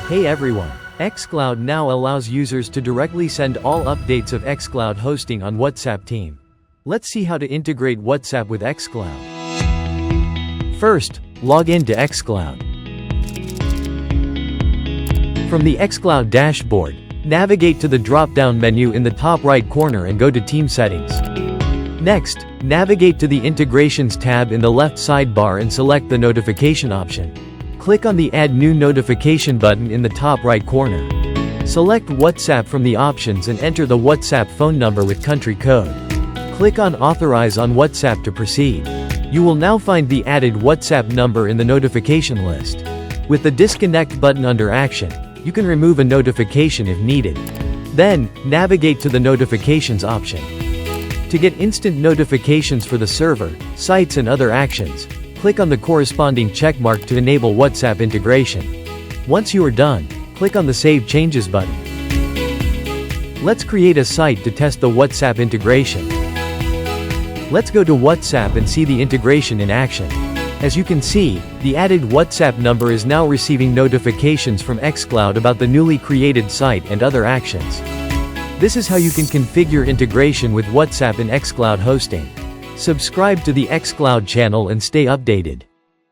Hey everyone! xCloud now allows users to directly send all updates of xCloud hosting on WhatsApp team. Let's see how to integrate WhatsApp with xCloud. First, log in to xCloud. From the xCloud dashboard, navigate to the drop-down menu in the top right corner and go to Team Settings. Next, navigate to the Integrations tab in the left sidebar and select the Notification option. Click on the Add New Notification button in the top right corner. Select WhatsApp from the options and enter the WhatsApp phone number with country code. Click on Authorize on WhatsApp to proceed. You will now find the added WhatsApp number in the notification list. With the Disconnect button under Action, you can remove a notification if needed. Then, navigate to the Notifications option. To get instant notifications for the server, sites and other actions, click on the corresponding checkmark to enable WhatsApp integration. Once you are done, click on the Save Changes button. Let's create a site to test the WhatsApp integration. Let's go to WhatsApp and see the integration in action. As you can see, the added WhatsApp number is now receiving notifications from xCloud about the newly created site and other actions. This is how you can configure integration with WhatsApp in xCloud hosting. Subscribe to the xCloud channel and stay updated.